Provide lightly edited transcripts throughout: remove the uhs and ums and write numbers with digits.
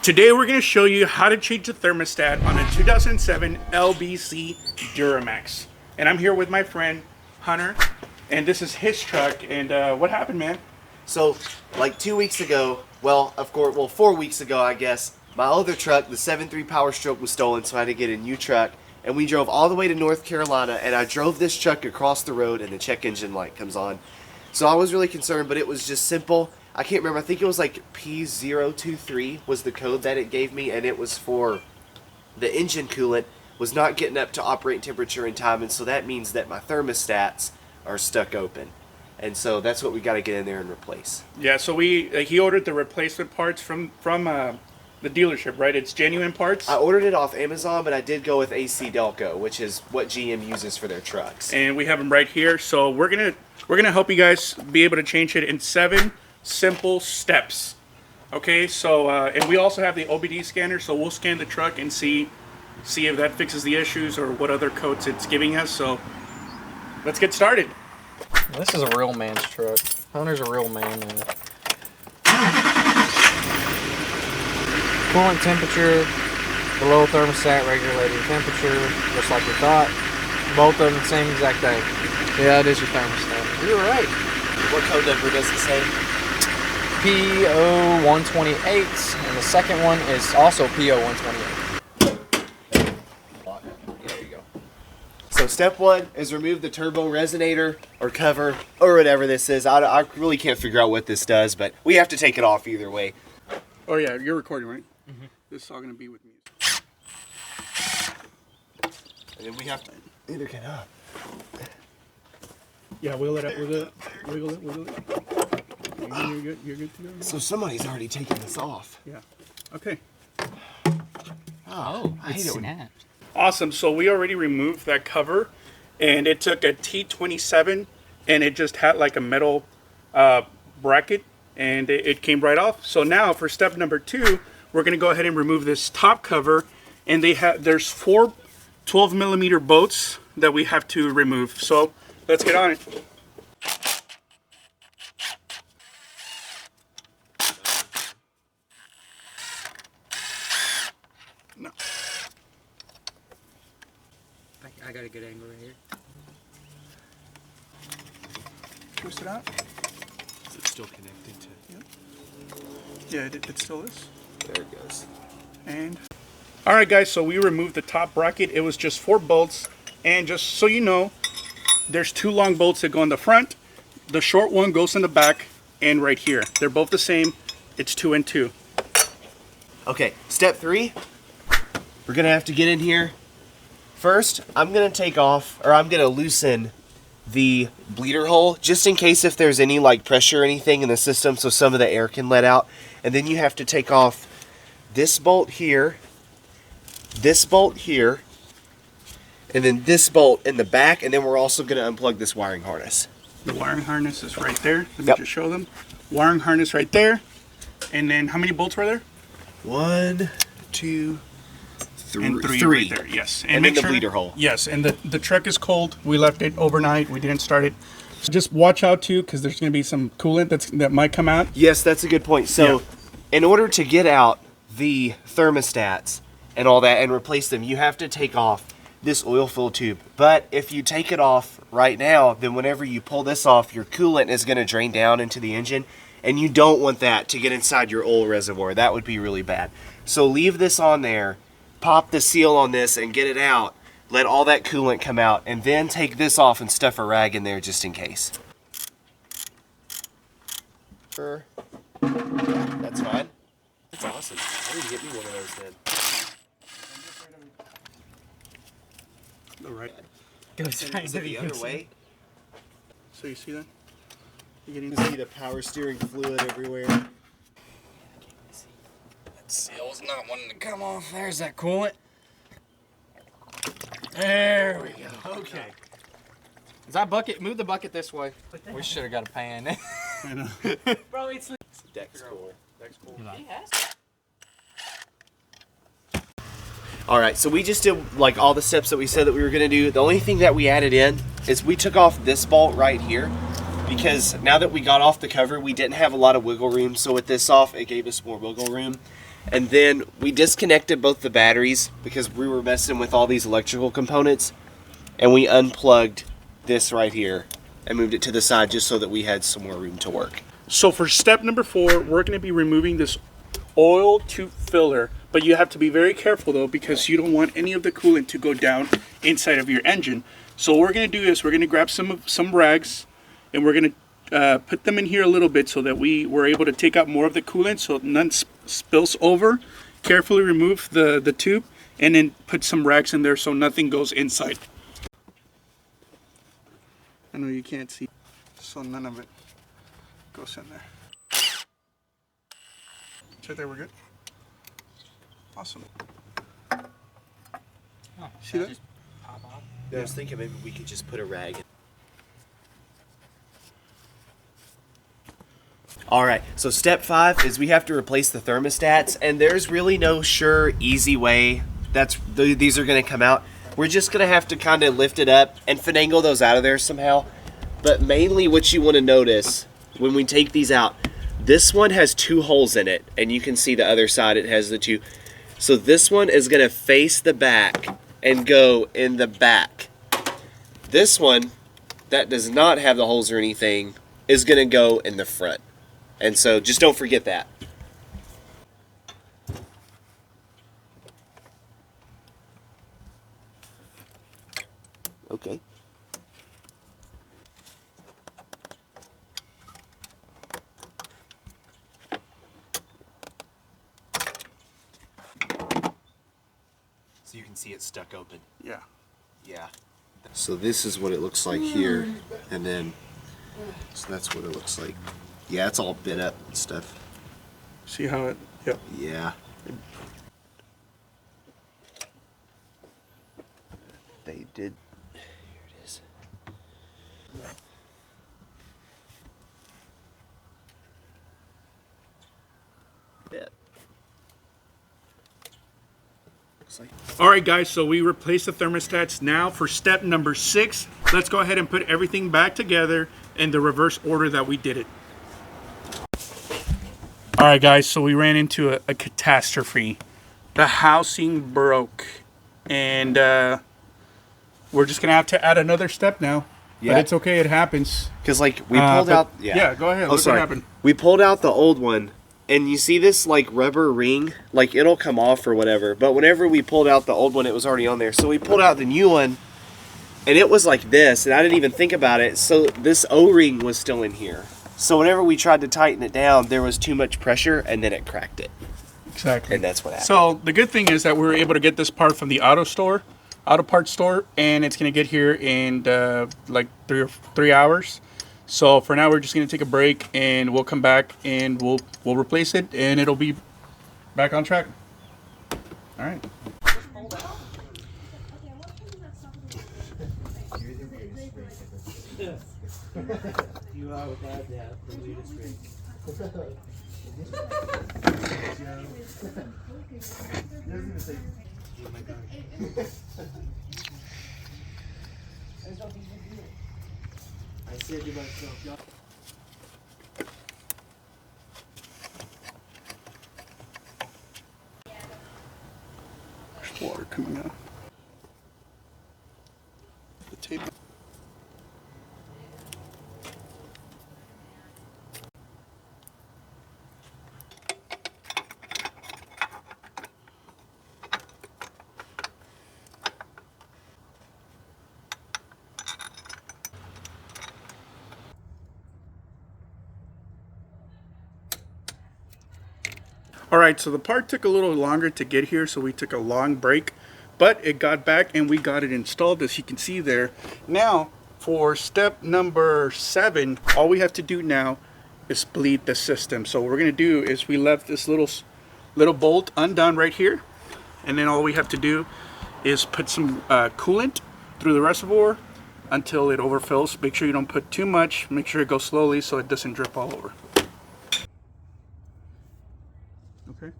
Today we're going to show you how to change the thermostat on a 2007 LBC Duramax. And I'm here with my friend Hunter, and this is his truck. And what happened, man? So, like 2 weeks ago, well, of course, 4 weeks ago, I guess, my other truck, the 7.3 Power Stroke, was stolen, so I had to get a new truck. And we drove all the way to North Carolina, and I drove this truck across the road, and the check engine light comes on. So I was really concerned, but it was just simple. I can't remember. I think it was like P023 was the code that it gave me, and it was for the engine coolant was not getting up to operating temperature in time, and so that means that my thermostats are stuck open. And so that's what we got to get in there and replace. Yeah, so he ordered the replacement parts from the dealership, right? It's genuine parts? I ordered it off Amazon, but I did go with AC Delco, which is what GM uses for their trucks. And we have them right here. So we're gonna help you guys be able to change it in 7 simple steps. Okay, so and we also have the OBD scanner, so we'll scan the truck and see if that fixes the issues or what other codes it's giving us. So let's get started. This is a real man's truck. Hunter's a real man. Coolant temperature, below thermostat regulating temperature, just like we thought. Both of them the same exact thing. Yeah, it is your thermostat. You're right. What code number does it say? PO128, and the second one is also PO128. There you go. So step 1 is remove the turbo resonator or cover or whatever this is. I really can't figure out what this does, but we have to take it off either way. Oh yeah, you're recording, right? Mm-hmm. This is all gonna be with music. And then we have to either get up. Yeah, wiggle it up, wiggle it. You're good to go. So somebody's already taken this off. Yeah. Okay. Oh, I hate it when Awesome. So we already removed that cover, and it took a T27, and it just had like a metal bracket, and it came right off. So now for step number 2, we're gonna go ahead and remove this top cover, and there's 4 12mm bolts that we have to remove. So let's get on it. No. I got a good angle right here. Twist it out. Is it still connected to? Yeah, it still is. There it goes. And all right, guys. So we removed the top bracket. It was just 4 bolts, and just so you know, there's 2 long bolts that go in the front. The short one goes in the back and right here. They're both the same. It's 2 and 2. Okay, step 3. We're gonna have to get in here. First, I'm gonna loosen the bleeder hole just in case if there's any like pressure or anything in the system, so some of the air can let out. And then you have to take off this bolt here, and then this bolt in the back, and then we're also gonna unplug this wiring harness. The wiring harness is right there. Let me Yep. just show them. Wiring harness right there. And then how many bolts were there? 1, 2, And 3 3. right there. Yes. And make then the bleeder hole. Yes, and the truck is cold. We left it overnight. We didn't start it. So just watch out too, because there's going to be some coolant that might come out. Yes, that's a good point. So, in order to get out the thermostats and all that and replace them, you have to take off this oil fill tube. But if you take it off right now, then whenever you pull this off, your coolant is going to drain down into the engine, and you don't want that to get inside your oil reservoir. That would be really bad. So leave this on there, pop the seal on this and get it out. Let all that coolant come out, and then take this off and stuff a rag in there just in case. That's fine. That's awesome. I need to get me one of those then. All right. Is it the other way? So you see that? You're You getting can see the power steering fluid everywhere. That seal's not wanting to come off. There's that coolant. There we go. Okay. Is that bucket? Move the bucket this way. We should have got a pan. I know. Bro, it's Deck's cool. he has. Alright, so we just did like all the steps that we said that we were going to do. The only thing that we added in is we took off this bolt right here, because now that we got off the cover, we didn't have a lot of wiggle room. So with this off, it gave us more wiggle room. And then we disconnected both the batteries because we were messing with all these electrical components, and we unplugged this right here and moved it to the side just so that we had some more room to work. So for step number 4, we're going to be removing this oil tube filler, but you have to be very careful though, because you don't want any of the coolant to go down inside of your engine. So what we're going to do is we're going to grab some rags, and we're going to put them in here a little bit so that we're able to take out more of the coolant so none spills over. Carefully remove the tube, and then put some rags in there so nothing goes inside. I know you can't see, so none of it goes in there. Right there, we're good. Awesome. Oh, see that? Just pop off. I was thinking maybe we could just put a rag in. All right, so step 5 is we have to replace the thermostats, and there's really no sure, easy way these are going to come out. We're just going to have to kind of lift it up and finagle those out of there somehow. But mainly what you want to notice when we take these out, this one has 2 holes in it, and you can see the other side, it has the 2. So this one is going to face the back and go in the back. This one, that does not have the holes or anything, is going to go in the front. And so just don't forget that. Okay. So you can see it's stuck open. Yeah. Yeah. So this is what it looks like here, and then, so that's what it looks like. Yeah, it's all bent up and stuff. See how it, yep. Yeah. They did. Here it is. Yeah. Looks like. All right, guys, so we replaced the thermostats. Now for step number 6, let's go ahead and put everything back together in the reverse order that we did it. All right, guys, so we ran into a catastrophe. The housing broke, and we're just gonna have to add another step now. Yeah. But it's okay, it happens. Because like we pulled out. Yeah, go ahead. Oh, Look sorry. what happened. We pulled out the old one, and you see this like rubber ring, like it'll come off or whatever. But whenever we pulled out the old one, it was already on there. So we pulled out the new one, and it was like this, and I didn't even think about it. So this O-ring was still in here. So whenever we tried to tighten it down, there was too much pressure, and then it cracked it. Exactly. And that's what happened. So the good thing is that we were able to get this part from the auto parts store, and it's gonna get here in like 3 hours. So for now, we're just gonna take a break, and we'll come back and we'll replace it, and it'll be back on track. All right. You are without doubt the weirdest drink. Oh my God. I said to myself, y'all. There's water coming out. The tape. All right, so the part took a little longer to get here, so we took a long break, but it got back and we got it installed, as you can see there. Now, for step number 7, all we have to do now is bleed the system. So what we're gonna do is we left this little bolt undone right here, and then all we have to do is put some coolant through the reservoir until it overfills. Make sure you don't put too much, make sure it goes slowly so it doesn't drip all over. Okay.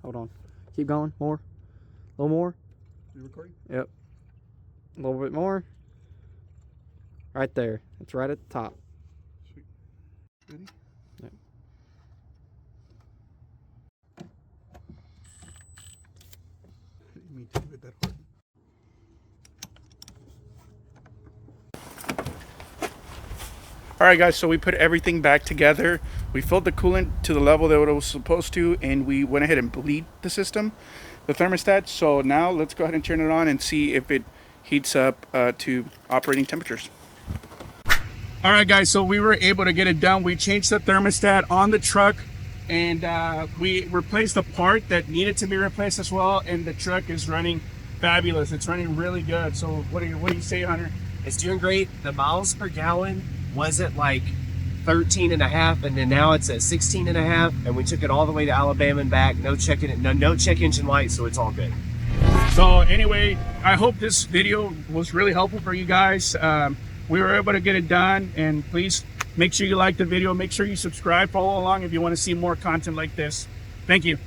Hold on. Keep going. More. A little more. You recording? Yep. A little bit more. Right there. It's right at the top. Sweet. Ready? Yep. me to do it that hard. All right, guys, so we put everything back together. We filled the coolant to the level that it was supposed to, and we went ahead and bleed the system, the thermostat. So now let's go ahead and turn it on and see if it heats up to operating temperatures. All right, guys, so we were able to get it done. We changed the thermostat on the truck, and we replaced the part that needed to be replaced as well, and the truck is running fabulous. It's running really good. So what do you say, Hunter? It's doing great. The miles per gallon was at like 13 and a half, and then now it's at 16 and a half, and we took it all the way to Alabama and back. No check engine light, so it's all good. So anyway, I hope this video was really helpful for you guys. We were able to get it done, and please make sure you like the video. Make sure you subscribe, follow along if you want to see more content like this. Thank you.